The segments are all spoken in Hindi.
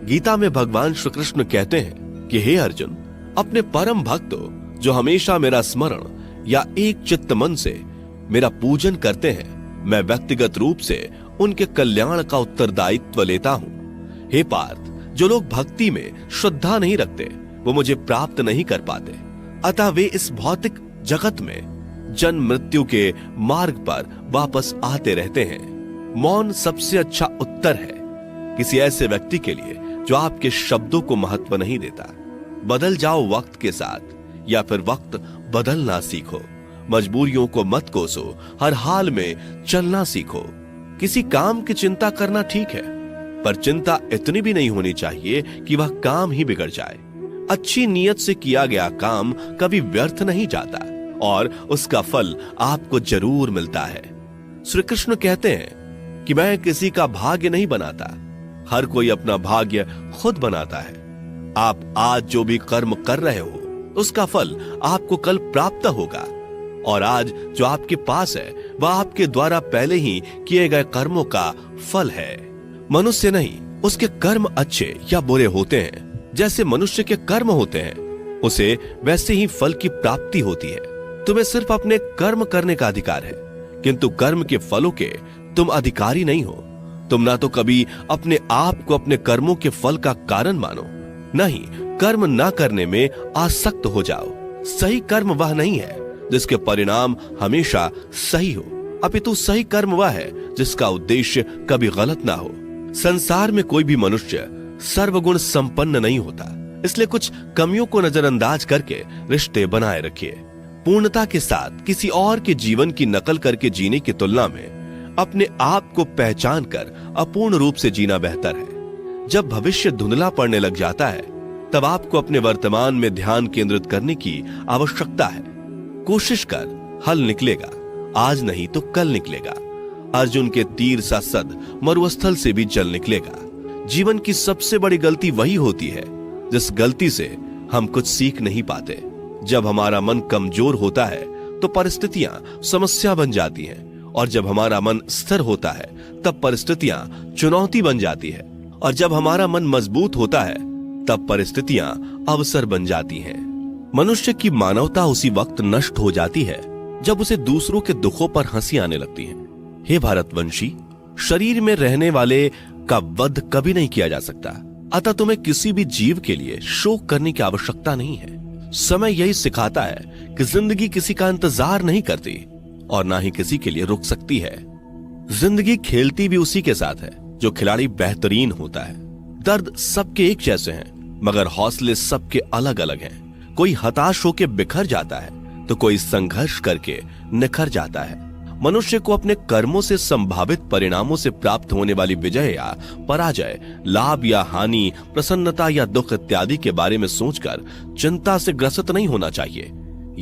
गीता में भगवान श्री कृष्ण कहते हैं कि हे अर्जुन, अपने परम भक्तों जो हमेशा मेरा स्मरण या एक चित्त मन से मेरा पूजन करते हैं, मैं व्यक्तिगत रूप से उनके कल्याण का उत्तरदायित्व लेता हूं। हे पार्थ, जो लोग भक्ति में श्रद्धा नहीं रखते वो मुझे प्राप्त नहीं कर पाते, अतः वे इस भौतिक जगत में जन्म मृत्यु के मार्ग पर वापस आते रहते हैं। मौन सबसे अच्छा उत्तर है किसी ऐसे व्यक्ति के लिए जो आपके शब्दों को महत्व नहीं देता। बदल जाओ वक्त के साथ, या फिर वक्त बदलना सीखो। मजबूरियों को मत कोसो, हर हाल में चलना सीखो। किसी काम की चिंता करना ठीक है, पर चिंता इतनी भी नहीं होनी चाहिए कि वह काम ही बिगड़ जाए। अच्छी नीयत से किया गया काम कभी व्यर्थ नहीं जाता और उसका फल आपको जरूर मिलता है। श्री कृष्ण कहते हैं कि मैं किसी का भाग्य नहीं बनाता, हर कोई अपना भाग्य खुद बनाता है। आप आज जो भी कर्म कर रहे हो उसका फल आपको कल प्राप्त होगा, और आज जो आपके पास है वह आपके द्वारा पहले ही किए गए कर्मों का फल है। मनुष्य नहीं, उसके कर्म अच्छे या बुरे होते हैं, जैसे मनुष्य के कर्म होते हैं उसे वैसे ही फल की प्राप्ति होती है। तुम्हें सिर्फ अपने कर्म करने का अधिकार है, किंतु कर्म के फलों के तुम अधिकारी नहीं हो। तुम ना तो कभी अपने आप को अपने कर्मों के फल का कारण मानो, नहीं कर्म ना करने में आसक्त हो जाओ। सही कर्म वह नहीं है जिसके परिणाम हमेशा सही हो, अपितु सही कर्म वह है जिसका उद्देश्य कभी गलत ना हो। संसार में कोई भी मनुष्य सर्वगुण संपन्न नहीं होता, इसलिए कुछ कमियों को नजरअंदाज करके रिश्ते बनाए रखिए। पूर्णता के साथ किसी और के जीवन की नकल करके जीने की तुलना में अपने आप को पहचान कर अपूर्ण रूप से जीना बेहतर है। जब भविष्य धुंधला पड़ने लग जाता है तब आपको अपने वर्तमान में ध्यान केंद्रित करने की आवश्यकता है। कोशिश कर, हल निकलेगा, आज नहीं तो कल निकलेगा। अर्जुन के तीर सा सद मरुस्थल से भी जल निकलेगा। जीवन की सबसे बड़ी गलती वही होती है जिस गलती से हम कुछ सीख नहीं पाते। जब हमारा मन कमजोर होता है तो परिस्थितियां समस्या बन जाती हैं, और जब हमारा मन स्थिर होता है तब परिस्थितियां चुनौती बन जाती है, और जब हमारा मन मजबूत होता है तब परिस्थितियां अवसर बन जाती हैं। मनुष्य की मानवता उसी वक्त नष्ट हो जाती है जब उसे दूसरों के दुखों पर हंसी आने लगती है। हे भारतवंशी, शरीर में रहने वाले का वध कभी नहीं किया जा सकता, अतः तुम्हें किसी भी जीव के लिए शोक करने की आवश्यकता नहीं है। समय यही सिखाता है कि जिंदगी किसी का इंतजार नहीं करती और ना ही किसी के लिए रुक सकती है। जिंदगी खेलती भी उसी के साथ है जो खिलाड़ी बेहतरीन होता है। दर्द सबके एक जैसे हैं, मगर हौसले सबके अलग अलग हैं। कोई हताश होकर बिखर जाता है तो कोई संघर्ष करके निखर जाता है। मनुष्य को अपने कर्मों से संभावित परिणामों से प्राप्त होने वाली विजय या पराजय, लाभ या हानि, प्रसन्नता या दुख इत्यादि के बारे में सोचकर चिंता से ग्रसित नहीं होना चाहिए।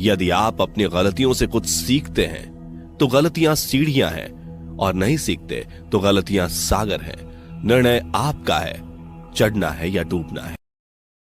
यदि आप अपनी गलतियों से कुछ सीखते हैं तो गलतियां सीढ़ियां हैं, और नहीं सीखते तो गलतियां सागर हैं। निर्णय आपका है, चढ़ना है या डूबना है।